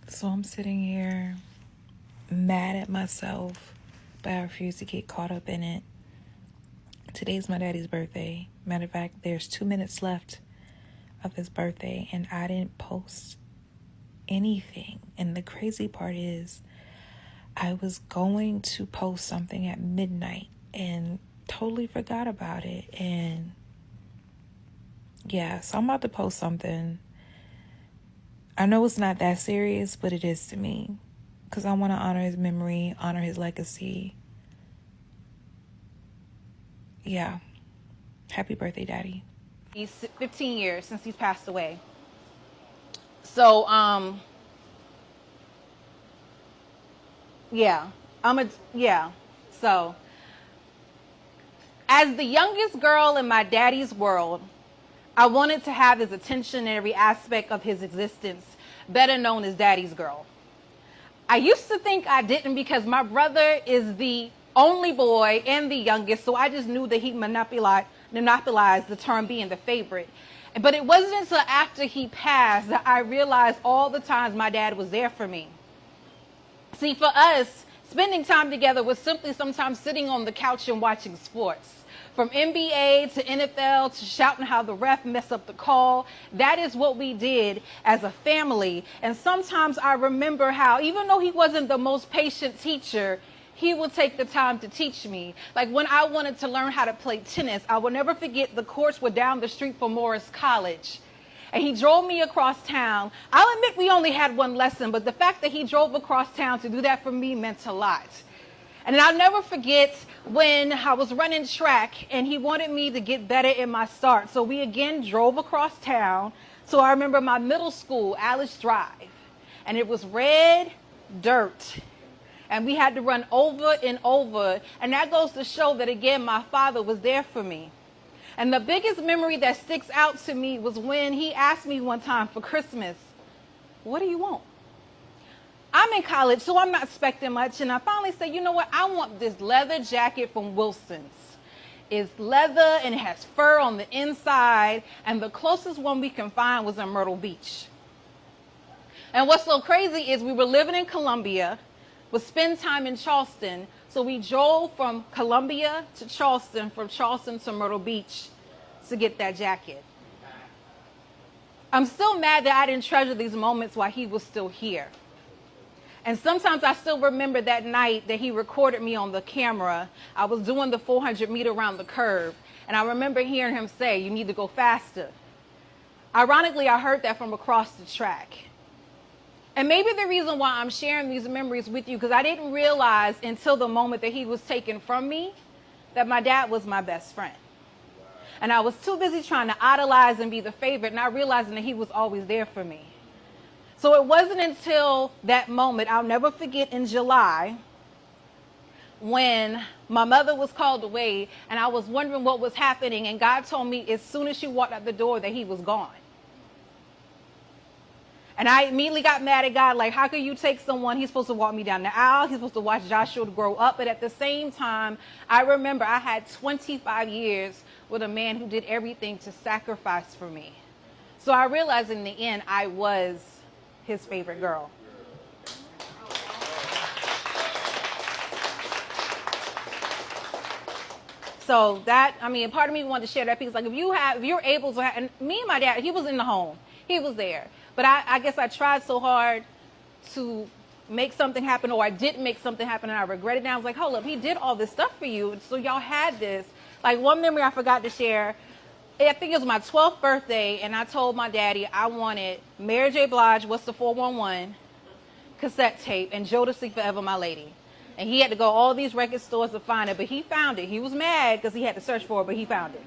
So I'm sitting here mad at myself, but I refuse to get caught up in it. Today's my daddy's birthday. Matter of fact, there's 2 minutes left of his birthday, and I didn't post anything. And the crazy part is, I was going to post something at midnight and totally forgot about it. And yeah, so I'm about to post something. I know it's not that serious, but it is to me, because I want to honor his memory, honor his legacy. Yeah. Happy birthday, Daddy. He's 15 years since he's passed away. So, So, as the youngest girl in my daddy's world, I wanted to have his attention in every aspect of his existence, better known as Daddy's girl. I used to think I didn't because my brother is the only boy and the youngest, so I just knew that he monopolized the term being the favorite. But it wasn't until after he passed that I realized all the times my dad was there for me. See, for us, spending time together was simply sometimes sitting on the couch and watching sports. From NBA to NFL to shouting how the ref messed up the call. That is what we did as a family. And sometimes I remember how, even though he wasn't the most patient teacher, he would take the time to teach me. Like when I wanted to learn how to play tennis, I will never forget the courts were down the street from Morris College. And he drove me across town. I'll admit we only had one lesson, but the fact that he drove across town to do that for me meant a lot. And I'll never forget when I was running track and he wanted me to get better in my start. So we again drove across town. So I remember my middle school, Alice Drive, and it was red dirt. And we had to run over and over. And that goes to show that, again, my father was there for me. And the biggest memory that sticks out to me was when he asked me one time for Christmas, "What do you want?" I'm in college, so I'm not expecting much. And I finally said, you know what? I want this leather jacket from Wilson's. It's leather and it has fur on the inside. And the closest one we can find was in Myrtle Beach. And what's so crazy is we were living in Columbia, would spend time in Charleston. So we drove from Columbia to Charleston, from Charleston to Myrtle Beach to get that jacket. I'm still mad that I didn't treasure these moments while he was still here. And sometimes I still remember that night that he recorded me on the camera. I was doing the 400-meter around the curve. And I remember hearing him say, "You need to go faster." Ironically, I heard that from across the track. And maybe the reason why I'm sharing these memories with you, because I didn't realize until the moment that he was taken from me that my dad was my best friend. And I was too busy trying to idolize and be the favorite, not realizing that he was always there for me. So it wasn't until that moment, I'll never forget, in July, when my mother was called away and I was wondering what was happening, and God told me as soon as she walked out the door that he was gone. And I immediately got mad at God, like, how could you take someone, he's supposed to walk me down the aisle, he's supposed to watch Joshua grow up, but at the same time, I remember I had 25 years with a man who did everything to sacrifice for me. So I realized in the end, I was his favorite girl. So that, part of me wanted to share that because, like, if you're able to and me and my dad, he was in the home, he was there. But I guess I tried so hard to make something happen, or I didn't make something happen and I regret it now. I was like, hold up, he did all this stuff for you. So y'all had this. Like, one memory I forgot to share, I think it was my 12th birthday, and I told my daddy I wanted Mary J. Blige, What's the 411, cassette tape, and Jodeci, Forever My Lady. And he had to go all these record stores to find it, but he found it. He was mad because he had to search for it, but he found it.